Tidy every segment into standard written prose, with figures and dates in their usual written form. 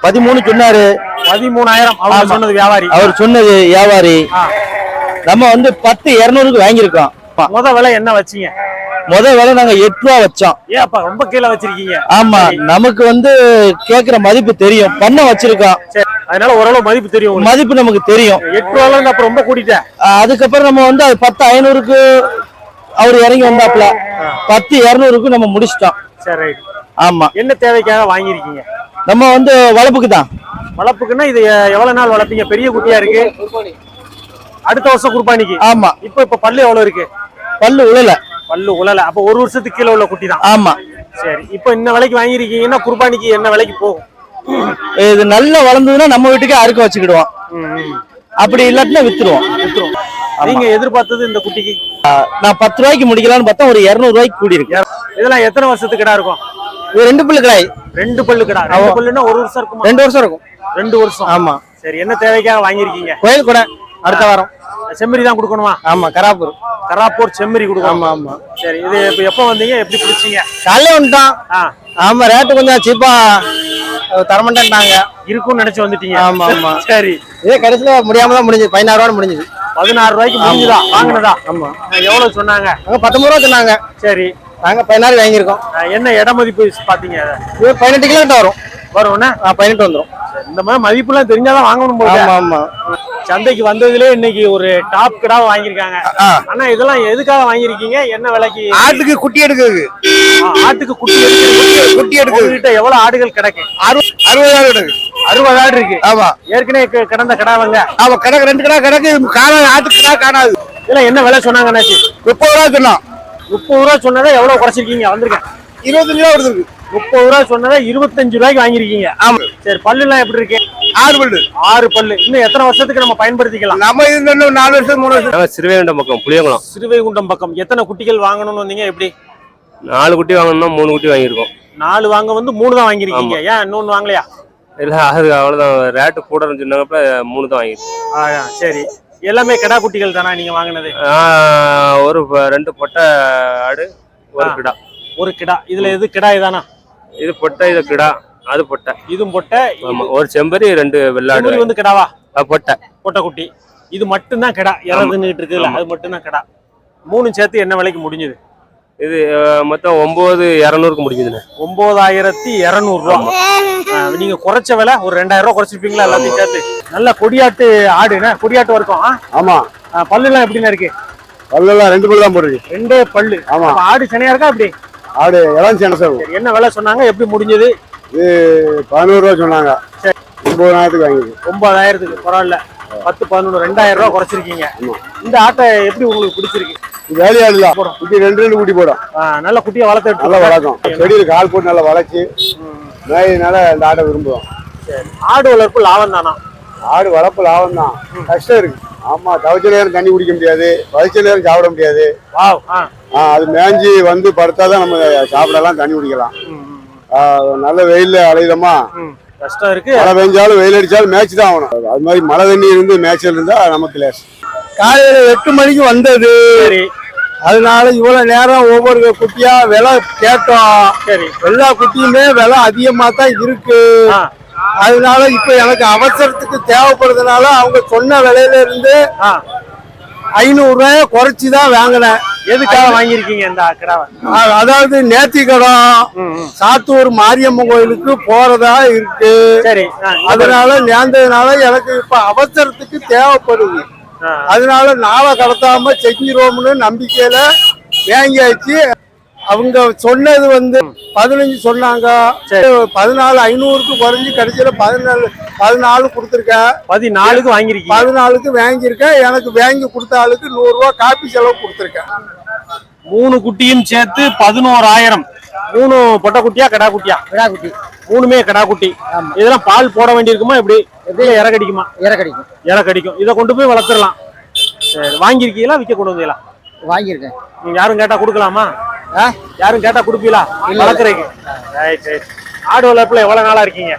13 சொன்னாரு. 13,000 அவர் சொன்னது வியாபாரி. அவர் சொன்னது வியாபாரி. நம்ம வந்து 10,200க்கு வாங்கியிருக்கோம். முத விலை என்ன வச்சீங்க? முத விலை நாங்க 8 ரூபா வச்சோம். ஏன் அப்பா ரொம்ப கீழே வச்சிருக்கீங்க? ஆமா, நமக்கு வந்து கேக்குற மதிப்பு தெரியும், பண்ண வச்சிருக்கோம். அதனால ஓரளவு மதிப்பு தெரியும், மதிப்பு நமக்கு தெரியும். 8 ரூபால அப்ப ரொம்ப கூட்டிட்டேன். அதுக்கப்புறம் நம்ம வந்து அது 10,500க்கு அவர் இறங்கி வந்தாப்ல 10,200க்கு நம்ம முடிச்சிட்டோம். சரி. ஆமா. என்ன தேவைக்காக வாங்கியிருக்கீங்க? நம்ம வந்து வளர்ப்புக்கு தான். வளர்ப்புக்குன்னா இது எவ்வளவு நாள் வளர்ப்பீங்க? பெரிய குட்டியா இருக்கு. அடுத்த வருஷம் குர்பானிக்கு. ஆமா. இப்ப பல்லு எவ்வளவு இருக்கு? பல்லு உழல. பல்லு உழல. அப்ப ஒரு வருஷத்துக்கு கீழே உள்ள குட்டி தான். ஆமா. சரி. இப்ப இந்த விலைக்கு வாங்கிருக்கீங்கன்னா குர்பானிக்கு என்ன விலைக்கு போகும்? இது நல்லா வளர்ந்ததுன்னா நம்ம வீட்டுக்கே அறுக்க வச்சுக்கிடுவோம். அப்படி இல்லாட்டினா வித்துருவோம். நீங்க எதிர்பார்த்தது இந்த குட்டிக்கு? நான் 10 ரூபாய்க்கு முடிக்கலாம்னு பார்த்தா ஒரு 200 ரூபாய்க்கு கூடி இருக்கு. இதெல்லாம் எத்தனை வருஷத்துக்கு கிடா இருக்கும்? இது 2 பல்லு கிடாய். 2 பல்லு கிடா. 2 பல்லுன்னா ஒரு வருஷம் இருக்குமா? 2 வருஷம் இருக்கும். 2 வருஷம். ஆமா. சரி. என்ன தேவைக்காக வாங்கிருக்கீங்க? கோயில் கூட அடுத்த வாரம். செம்மறி தான் கொடுக்கணுமா? ஆமா, கராப்பூர். கராப்பூர் செம்மறி கொடுக்கணும். ஆமா ஆமா. சரி. இது இப்ப எப்ப வந்தீங்க? எப்படி பிடிச்சீங்க? காலையில வந்துட்டோம். ஆமா, ரேட்டு கொஞ்சம் சீப்பா தரமாட்டேன்ட்டாங்க. இருக்கும்னு நினைச்சு வந்துட்டீங்க. ஆமா ஆமா. சரி. இதே கடைசியில முடியாம தான் முடிஞ்சது. 16 ரூபாய் முடிஞ்சது. 16 ரூபாய்க்கு முடிஞ்சுதா வாங்கினதா? ஆமா. எவ்வளவு சொன்னாங்க? 19 ரூபா சொன்னாங்க. சரி. நாங்க 16 வாங்கியிருக்கோம். என்ன இட மதிப்பு பாத்தீங்க? இது 18 கிலோமீட்டர் வரும். வரும்னா 18 வந்துடும். இந்த மாதிரி மதிப்புலாம் தெரிஞ்சாதான் வாங்கணும் போது. ஆமா ஆமா. சந்தைக்கு வந்ததுல இன்னைக்கு ஒரு டாப் கிடாவை வாங்கியிருக்காங்க. ஆனா இதெல்லாம் எதுக்காக வாங்கிருக்கீங்க? என்ன விலைக்கு? ஆட்டுக்கு குட்டி எடுக்குது. ஆட்டுக்கு குட்டி எடுக்குது. குட்டி எடுக்குது. எவ்வளவு ஆடுகள் கிடக்கு? 60 ஆடு கிடக்கு. 60 ஆடு இருக்கு. ஆமா. ஏற்கனவே கிடந்த கிடாவங்க. ஆமா, கிடக்கு 2 கிடா கிடக்கு. காணாது, ஆட்டுக்கு கிடா காணாது. இதெல்லாம் என்ன விலை சொன்னாங்க? 30 ரூபா சொன்னா. 30 ரூபா சொன்னதை எவ்வளவு குறைச்சிருக்கீங்க? வந்திருக்கேன் 25 ரூபா கொடுத்துருக்கு. 30 ரூபா சொன்னதை 25 ரூபாய்க்கு வாங்கிருக்கீங்க. ஆமா. சரி. பல்லு எல்லாம் எப்படி இருக்கு? 6 பல்லு. 6 பல்லு. இன்னும் எத்தனை வருஷத்துக்கு நம்ம பயன்படுத்திக்கலாம்? நம்ம இது 4 வருஷம் 3 வருஷம். சிறுவைகுண்டம் பக்கம் புளியங்குளம். சிறுவைகுண்டம் பக்கம். எத்தனை குட்டிகள் வாங்கணும்னு வந்தீங்க? எப்படி? 4 குட்டி வாங்கணும்னா 3 குட்டி வாங்கியிருக்கோம். 4 வாங்க வந்து 3 தான் வாங்கிருக்கீங்க. ஏன் இன்னொன்னு வாங்கலையா? இல்ல, அது அவ்வளவுதான். ரேட்டு கூடன்னு சொன்னாங்கப்ப 3 தான் வாங்கிருக்கோம். சரி. எல்லாமே கிடா குட்டிகள் தானா நீங்க வாங்கினது? ஒரு 2 பொட்டை ஆடு, ஒரு கிடா. ஒரு கிடா. இதுல எது கிடா இதானா? இது பொட்டை, இது கிடா, அது பொட்டை. இதுவும் பொட்டை. ஆமா. ஒரு செம்பரி, 2 வெள்ளாடு. வந்து கிடாவா? பொட்டை. பொட்டை குட்டி. இது மட்டும் தான் கிடா. இறந்துட்டு இருக்குல்ல, அது மட்டும் தான் கிடா. 3 சேர்த்து என்ன விலைக்கு முடிஞ்சது? இது மொத்தம் 9,200க்கு முடிஞ்சதுண்ணே. 9,200 ரூபா. நீங்க குறைச்ச விலை ஒரு 2000 ரூபா குறைச்சிருப்பீங்களா எல்லாத்தையும் சேர்த்து? நல்ல கொடியாட்டு ஆடுனா? கொடியாட்டு இருக்கும். ஆமா. பல்லு எல்லாம் எப்படின்னா இருக்கு? பல்லு எல்லாம் 2 பல்லு தான் போடுறது. 2 பல்லு. ஆமா. ஆடு சனையா இருக்கா? எப்படி ஆடு? எல்லாம் சேன சார். என்ன விலை சொன்னாங்க? எப்படி முடிஞ்சது? இது 11 ரூபா சொன்னாங்க. சரி. 9,000க்கு வாங்கிது. 9,000க்கு. பரவாயில்ல. 10, 11, 2000 ரூபா குறைச்சிருக்கீங்க. இந்த ஆட்டை எப்படி உங்களுக்கு பிடிச்சிருக்கு? வேலையாடு தான். குட்டி 2 குட்டி போடும். நல்ல குட்டியை வளர்த்து நல்லா வளர்க்கும். செடியில் கால் போட்டு நல்லா வளர்ச்சி மேயினால இந்த ஆட்டை விரும்புவோம். சரி. ஆடு வளர்ப்பு லாபம் தானா? ஆடு வளர்ப்பு லாபம் தான். கஷ்டம் இருக்கு. ஆமா. தவச்ச நேரம் தண்ணி குடிக்க முடியாது, வலிச்ச நேரம் சாப்பிட முடியாது. அது மேஞ்சி வந்து படுத்தாதான் நம்ம சாப்பிடலாம், தண்ணி குடிக்கலாம். நல்ல வெயில்ல அலையுதமா கஷ்டம் இருக்கு. மழை பெஞ்சாலும் வெயில் அடிச்சாலும் மேய்ச்சி தான் ஆகணும். அது மாதிரி மழை தண்ணி இருந்து மேய்ச்சல் இருந்தா நமக்கு லேஸ். காலையில 8 மணிக்கு வந்தது. அதனால இவ்வளவு நேரம் ஒவ்வொரு குட்டியா விலை கேட்டோம். சரி. எல்லா குட்டியுமே விலை அதிகமா தான் இருக்கு. அதனால இப்ப எனக்கு அவசரத்துக்கு தேவைப்படுறதுனால அவங்க சொன்ன விலையில இருந்து 500 ரூபாய குறைச்சிதான் வாங்கினேன். எதுக்காக வாங்கிருக்கீங்க இந்த கிடாவை? அதாவது நேர்த்திக்கடம் சாத்தூர் மாரியம்மன் கோயிலுக்கு போறதா இருக்கு. சரி. அதனால நேர்ந்ததுனால எனக்கு இப்ப அவசரத்துக்கு தேவைப்படுது. அதனால நாளை கடத்தாம செஞ்சிரோம்னு நம்பிக்கையில வாங்கியாச்சு. அவங்க சொன்னது வந்து 15 சொன்னாங்க. 14,500க்கு குறைஞ்சி கடைசியில 14 கொடுத்துருக்கேன். 14க்கு வாங்கிருக்கேன். 14க்கு வாங்கியிருக்கேன். எனக்கு வாங்கி கொடுத்த ஆளுக்கு 100 ரூபா காப்பி செலவு கொடுத்துருக்கேன். 3 குட்டியும் சேர்த்து 11,000. 3 பொட்டை குட்டியா கடா குட்டியா? கடா குட்டி. 3மே கடா குட்டி. இதெல்லாம் பால் போட வேண்டியிருக்குமா? எப்படி இற கடிக்குமா? இற கடிக்கும். இற கடிக்கும். இதை கொண்டு போய் வளர்த்துடலாம். சரி. வாங்கிருக்கீங்களா? விற்க கொண்டு வந்தீங்களா? வாங்கியிருக்கேன். நீங்க யாரும் கேட்டா கொடுக்கலாமா? யாரும் கேட்டா கொடுப்பீங்களா வளர்க்குறீங்க? ஆடு வளர்ப்புல எவ்வளவு நாளா இருக்கீங்க?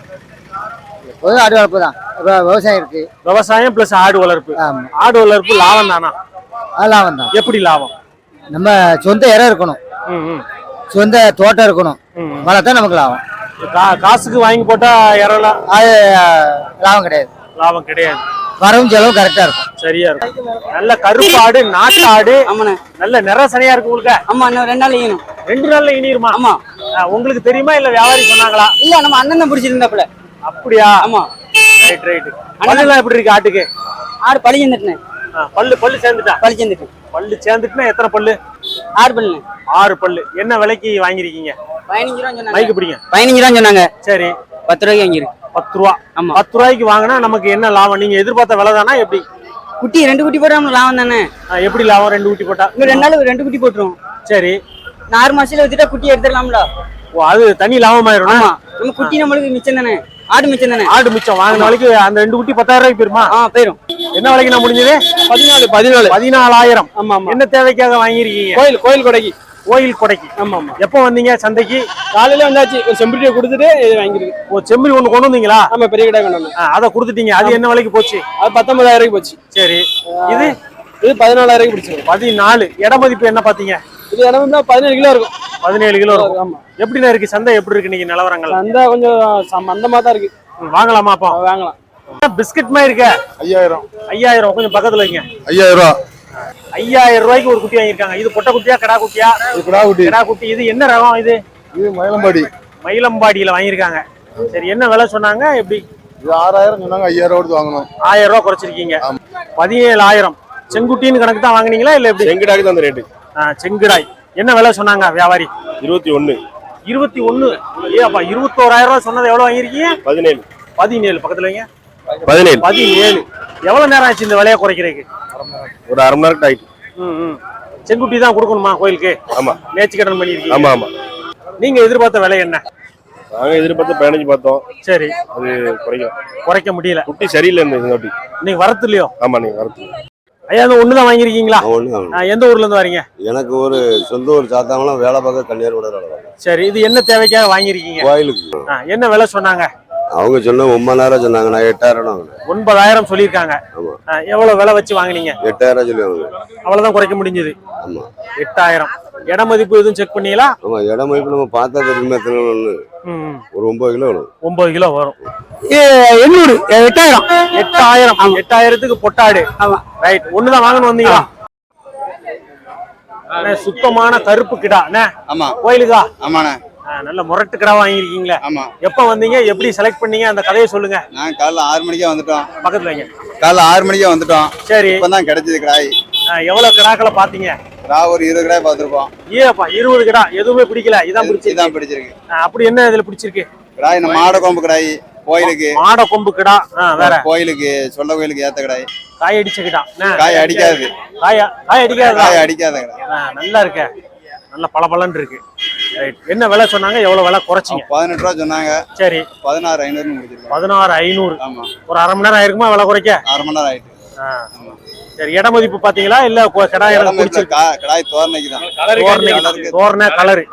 ஆடு வளர்ப்பு தான். விவசாயம் இருக்கு. விவசாயம் பிளஸ் ஆடு வளர்ப்பு. ஆடு வளர்ப்பு லாபம் தானா? லாபம் தான். எப்படி லாபம்? நம்ம சொந்த இடம் இருக்கணும், சொந்த தோட்டம் இருக்கணும், வளர்த்தா நமக்கு லாபம். காசுக்கு வாங்கி போட்டா இறலாம், அது லாபம் கிடையாது. லாபம் கிடையாது. வரவும் செலவும் கரெக்டா இருக்கும். சரியா இருக்கும். நல்ல கருப்பு ஆடு, நாட்டு ஆடு. ஆமாண்ணே. நல்ல நிறசனையா இருக்கு உங்களுக்கு. ஆமா, இன்னும் 2 நாள் ஈனும். 2 நாள்ல இனிருமா? ஆமா. உங்களுக்கு தெரியுமா இல்ல வியாபாரி சொன்னாங்களா? இல்ல, நம்ம அண்ணன் பிடிச்சிருந்தாப்புல. அப்படியா? ஆமா. Right right. பல்லுலாம் எப்படி இருக்கு ஆட்டுக்கு? ஆடு பழி சேர்ந்துட்டேன். பல்லு சேர்ந்துட்டா? பழி சேர்ந்துட்டு. பல்லு சேர்ந்துட்டுனா எத்தனை பல்லு? 6 பல்லுண்ணே. 6 பல்லு. என்ன விலைக்கு வாங்கிருக்கீங்க? 15 ரூபா சொன்னாங்க. மைக்கு பிடிங்க. 15 ரூபா சொன்னாங்க. சரி, 10 ரூபாய்க்கு வாங்கிருக்கு. 10 ரூபா. ஆமா. 10 ரூபாய்க்கு வாங்கினா நமக்கு என்ன லாபம்? நீங்க எதிர்பார்த்த விலை தானா எப்படி? குட்டி 2 குட்டி போட்டா நமக்கு லாபம் தானே. எப்படி லாபம்? 2 குட்டி போட்டா இன்னும் 2 நாள் 2 குட்டி போட்டுரும். சரி. 6 மாசத்துல வித்துட்டா குட்டி எடுத்துடலாம்ல. ஓ, அது தனி லாபம் ஆயிரும். ஆமா, நம்ம குட்டி நம்மளுக்கு மிச்சம் தானே. ஆடு மிச்சம் தானே. ஆடு மிச்சம். வாங்கின விலைக்கு அந்த 2 குட்டி 10,000 ரூபாய்க்கு போயிருமா? போயிரும். என்ன விலைக்கு நான் முடிஞ்சது? 14,000. ஆமா ஆமா. என்ன தேவைக்காக வாங்கிருக்கீங்க? கோயில் கொடைக்கு. கோயில் கொடைக்கு. ஆமா ஆமா. எப்போ வந்தீங்க சந்தைக்கு? காலையில வந்தாச்சு, ஒரு செம்பரியை கொடுத்துட்டு இது வாங்கிருக்கு. ஓ, செம்பரி ஒண்ணு கொண்டு வந்தீங்களா? ஆமா, பெரிய கடை கொண்டு வந்தோம். அதை கொடுத்துட்டீங்க. அது என்ன விலைக்கு போச்சு? அது 19,000 போச்சு. சரி. இது இது 14,000 பிடிச்சிருக்கு. 14. இட மதிப்பு என்ன பாத்தீங்க? இது இடம்னா 17 கிலோ இருக்கும். 17 கிலோ இருக்கும். ஆமா. எப்படிண்ணா இருக்கு சந்தை? எப்படி இருக்கு இன்னைக்கு நிலவரங்கள்? அந்த கொஞ்சம் மந்தமா தான் இருக்கு. வாங்கலாமா? அப்போ வாங்கலாம். பிஸ்கட் மாதிரி இருக்க. 5000 கொஞ்சம் பக்கத்துல வைங்க. 5000 ரூபா. 5000 ரூபாய்க்கு ஒரு குட்டி வாங்கியிருக்காங்க. இது பொட்டை குட்டியா கடா குட்டியா? கடா குட்டி. இது என்ன ரகம்? இது மயிலம்பாடியில வாங்கியிருக்காங்க. சரி, என்ன விலை சொன்னாங்க? எப்படி? இது 6000 சொன்னாங்க, 5000 கொடுத்து வாங்கணும். 1000 ரூபாய் குறைச்சிருக்கீங்க. 17,000. செங்குட்டின்னு கணக்கு தான் வாங்குனீங்களா இல்ல எப்படி? செங்கடாக்கு தான் அந்த ரேட்டு. செங்குடாய். என்ன விலை சொன்னாங்க வியாபாரி? 21. 21. ஏப்பா, 21,000 ரூபாய் சொன்னது எவ்வளவு வாங்கிருக்கீங்க? 17. 17 பக்கத்துல வைங்க. 17. 17. எவ்வளவு நேரம் ஆச்சு இந்த விலையை குறைக்கிறதுக்கு? ஒரு அரை மணி நேரம் ஆயிட்டு. செங்குட்டி தான் கொடுக்கணுமா கோயிலுக்கு? ஆமா. நேர்ச்சி கடன் பண்ணிருக்கீங்க. ஆமா ஆமா. நீங்க எதிர்பார்த்த விலை என்ன? நாங்க எதிர்பார்த்து 15 பார்த்தோம். சரி. அது குறைக்க முடியல. குட்டி சரியில்லை இந்த குட்டி. நீங்க வரத்து இல்லையோ? ஆமா, நீங்க வரது. ஐயா, அந்த ஒண்ணுதான் வாங்கிருக்கீங்களா? ஒண்ணு. எந்த ஊர்ல இருந்து வரீங்க? எனக்கு ஒரு சொந்த ஊர் சாத்தாங்கலாம், வேலை பார்க்க கன்னியாகுமரி. சரி, இது என்ன தேவைக்காக வாங்கிருக்கீங்க? கோயிலுக்கு. என்ன விலை சொன்னாங்க? அவங்க சொன்ன 9,000 சொன்னாங்க, நான் 8,000 வாங்கினேன். 9,000 சொல்லியிருக்காங்க. ஆமா. எவ்வளவு விலை வச்சு வாங்குனீங்க? 8,000 சொல்லி வாங்கினேன். அவ்வளவுதான் குறைக்க முடிஞ்சது. ஆமா. 8,000. இட மதிப்பு எதுவும் செக் பண்ணீங்களா? ஆமா, இட மதிப்பு நம்ம பார்த்தா தெரியுமா எத்தனை ஒரு 9 கிலோ வரும். 9 கிலோ வரும். 800. 8,000. 8,000. 8,000க்கு பொட்டாடு. ஆமா. ரைட். ஒண்ணுதான் வாங்கணும் வந்தீங்களா? சுத்தமான கருப்பு கிடா. ஆமா. கோயிலுக்கா? ஆமாண்ணே. நல்ல முரட்டு கிடா வாங்கிருக்கீங்களா? ஆமா. எப்ப வந்தீங்க? எப்படி செலக்ட் பண்ணீங்க? அந்த கதையை சொல்லுங்க. நான் காலைல 6 மணிக்கே வந்துட்டோம். பக்கத்துல வைங்க. காலைல 6 மணிக்கே வந்துட்டோம். சரி. இப்பதான் கிடைச்சது கிடாய். எவ்வளவு கிடாக்களை பாத்தீங்க? ஒரு 20 கிடாய் பார்த்திருப்போம். ஏப்பா, 20 கிடா எதுவுமே பிடிக்கல? இதான் பிடிச்சிருக்கு. இதான் பிடிச்சிருக்கு. அப்படி என்ன இதுல பிடிச்சிருக்கு? கிடாய் இந்த மாட கொம்பு கிடாய். கோயிலுக்கு. மாட கொம்பு கிடா. வேற கோயிலுக்கு, சொல்ல கோயிலுக்கு ஏத்த கிடாய். காய் அடிச்ச கிடா. காய் அடிக்காது. காய் அடிக்காது. காய் அடிக்காத கிடாய். நல்லா இருக்க. நல்ல பளபளன்னு இருக்கு. என்ன விலை சொன்னாங்க? எவ்வளவு விலை குறைச்சிங்க? 18 ரூபா சொன்னாங்க. சரி. 16,500 முடிச்சிருக்கோம். 16,500. ஆமா. ஒரு அரை மணி நேரம் ஆயிருக்குமா விலை குறைக்க? அரை மணி நேரம் ஆயிட்டு. சரி, இட மதிப்பு பாத்தீங்களா இல்ல கிடாய் கிடாய் தோரணைக்கு தான். தோரணை கலரு.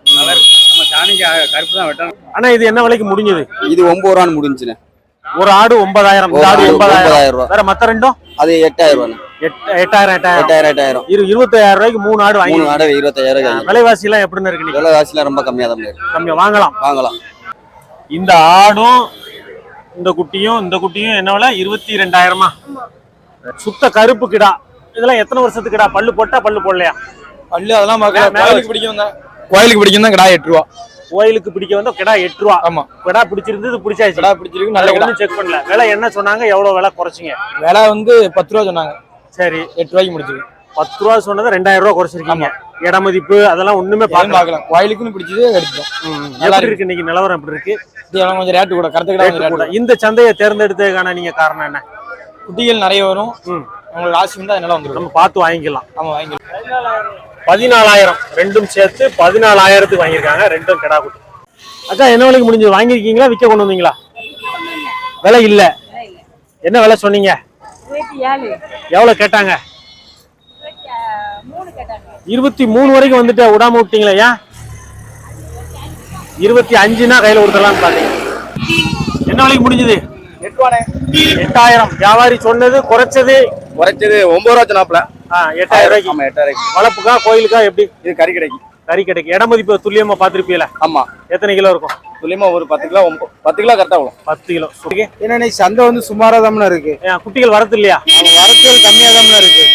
நம்ம சாணிக்கு கருப்பு தான் வெட்டணும். ஆனா இது என்ன விலைக்கு முடிஞ்சது? இது 9 ரூபான்னு முடிஞ்சுண்ணே. ஒரு ஆடு 9,000. இந்த ஆடு 9,000 ரூபாய். வேற மத்த ரெண்டும்? அது 8,000 ரூபாய். 8,000. 25,000 ரூபாய்க்கு 3 ஆடு வாங்கி. 3 ஆடு 25,000. விலைவாசி எல்லாம் எப்படின்னு இருக்கு? விலைவாசி ரொம்ப கம்மியா தான் இருக்கு. கம்மியா வாங்கலாம். இந்த ஆடும் இந்த குட்டியும் என்ன விலை? 22,000. சுத்த கருப்பு கிடா. இதெல்லாம் எத்தனை வருஷத்துக்கு கிடா? பல்லு போட்டா பல்லு போடலையா? பல்லு அதெல்லாம் கோயிலுக்கு பிடிக்கும் தான். கிடா 8 ரூபா. கோயிலுக்கு பிடிக்க வந்தா கிடா 8 ரூபா. ஆமா. கிடா பிடிச்சிருந்தது, பிடிச்சாச்சு. கிடா பிடிச்சிருக்கு, நல்ல கிடா. செக் பண்ணல. விலை என்ன சொன்னாங்க? எவ்வளவு விலை குறைச்சிங்க? விலை 10 ரூபா சொன்னாங்க. சரி. 8 ரூபாய்க்கு முடிச்சிருக்கு. 10 ரூபா சொன்னது 2,000 ரூபா குறைச்சிருக்கீங்க. இட மதிப்பு அதெல்லாம் ஒண்ணுமே பார்க்கலாம். கோயிலுக்குன்னு பிடிச்சது எடுத்துட்டோம். நல்லா இருக்கு. இன்னைக்கு நிலவரம் எப்படி இருக்கு? கொஞ்சம் ரேட்டு கூட, கரெக்டாக கூட. இந்த சந்தையை தேர்ந்தெடுத்ததுக்கான நீங்க காரணம் என்ன? குட்டிகள் நிறைய வரும். உங்களுக்கு ராசி இருந்தா அதனால வந்துடும். நம்ம பார்த்து வாங்கிக்கலாம். ஆமா, வாங்கிக்கலாம். 14,000. ரெண்டும் சேர்த்து 14,000க்கு வாங்கியிருக்காங்க. ரெண்டும் கிடா குட்டி. அக்கா, என்ன விலைக்கு முடிஞ்சது? வாங்கிருக்கீங்களா? விற்க கொண்டு வந்தீங்களா? விலை இல்ல. என்ன விலை சொன்னீங்க? 27. எவ்வளவு கேட்டாங்க? 23 வரைக்கும் வந்துட்டு விடாம விட்டீங்களா? ஏன் 25னா கையில கொடுத்துடலாம்னு பாத்தீங்க. என்ன விலைக்கு முடிஞ்சது? 8,000. வியாபாரி சொன்னது குறைச்சது 9 ரூபா சொன்னாப்ல. 8,000 ரூபாய்க்கு. 8,000. வளர்ப்புக்கா கோயிலுக்கா எப்படி? இது கறி கடைக்கு. இட மதிப்பு துல்லியமா பாத்திருப்பீல? ஆமா. எத்தனை கிலோ இருக்கும்? துல்லியமா ஒரு 10 கிலோ கரெக்டா வரும். 10 கிலோ. ஓகே. ஏன்னா இன்னைக்கு சந்தை வந்து சுமாரா தான் இருக்கு. குட்டிகள் வரது இல்லையா? வரத்தல் கம்மியா தான் இருக்கு.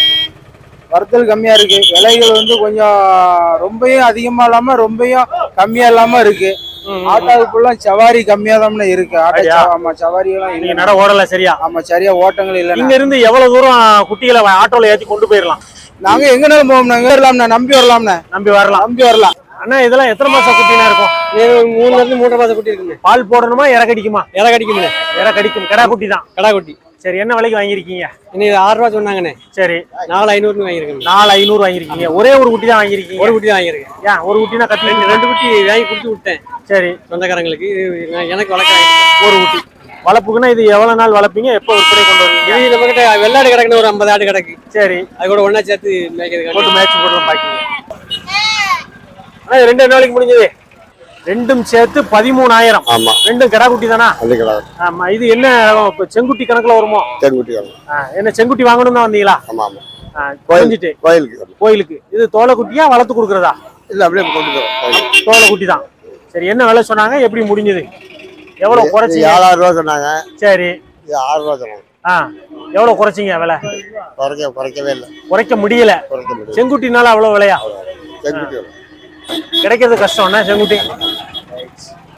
வரத்தல் கம்மியா இருக்கு. விலைகள் வந்து கொஞ்சம் ரொம்பயும் அதிகமா இல்லாம ரொம்பயும் கம்மியா இல்லாம இருக்கு. ஆட்டாவுக்குலாம் சவாரி கம்மியா தான் இருக்கு. ஆமா சவாரி எல்லாம் நீங்க இல்ல. நட ஓடல சரியா? ஆமா சரியா ஓட்டங்கள் இல்ல. இங்க இருந்து எவ்வளவு தூரம் குட்டிகளை ஆட்டோல ஏத்தி கொண்டு போயிடலாம்? நாங்க எங்கனாலும் போவோம். நாங்க வரலாம்ண்ணா, நம்பி வரலாம்ண்ணா. நம்பி வரலாம். அண்ணா இதெல்லாம் எத்தனை மாசம் குட்டினா இருக்கும்? 3 இருந்து 3.5 மாசம் குட்டி இருக்குங்க. பால் போடணுமா இற கடிக்குமா? இலை கடிக்கும்ண்ணே. இற கடிக்கும். கடா குட்டி தான். கடா குட்டி. சரி, என்ன விலைக்கு வாங்கியிருக்கீங்க? இன்னைக்கு 6 ரூபா சொன்னாங்கண்ணே. சரி, 4,500 வாங்கியிருக்கேன். 4,500 வாங்கியிருக்கீங்க. ஒரே ஒரு குட்டி தான் வாங்கியிருக்கீங்க? ஒரு குட்டி தான் வாங்கியிருக்கேன். ஏன் ஒரு குட்டினா கத்தி? 2 குட்டி வாங்கி கொடுத்து விட்டேன் சரி, சொந்தக்காரங்களுக்கு. எனக்கு வளர்க்குறேன் ஒரு குட்டி. வளர்ப்புக்குன்னா இது எவ்வளவு நாள் வளர்ப்பீங்க? எப்போ விற்பனை கொண்டு வருவீங்க? இது நம்ம கிட்ட வெள்ளாடு கிடக்குன்னு ஒரு 50 ஆடு கிடக்கு. சரி, அது கூட ஒண்ணா சேர்த்து மேய்க்கிறதுக்கு போட்டு மேட்ச் போட்டு பாக்கீங்க. ஆனா இது 2 என்ன விலைக்கு முடிஞ்சது? ரெண்டும் சேர்த்து 13,000. ஆமா. ரெண்டும் கிடா குட்டி தானா? அந்த கிலோ ஆமா. இது என்ன இப்ப செங்குட்டி கணக்குல வருமோ? தென்குட்டி வரணும். என்ன செங்குட்டி வாங்கணும் தான் வந்தீங்களா? ஆமா ஆமா. குறைஞ்சிட்டு கோயிலுக்கு வரணும். கோயிலுக்கு. இது தோலை குட்டியா வளர்த்து கொடுக்குறதா? இல்ல அப்படியே கொண்டு போறோம். தோலை குட்டி தான். சரி, என்ன விலை சொன்னாங்க? எப்படி முடிஞ்சது? எவ்வளவு குறைச்சி? 7,000 ரூபா சொன்னாங்க. சரி, இது 6 ரூபா சொன்னாங்க. எவ்வளவு குறைச்சிங்க விலை? குறைக்கவே இல்லை. குறைக்க முடியல. குறைக்க முடியும். செங்குட்டினால அவ்வளவு விலையா? தென்குட்டி வரும். கிடைக்கிறது கஷ்டம் என்ன செங்குட்டி?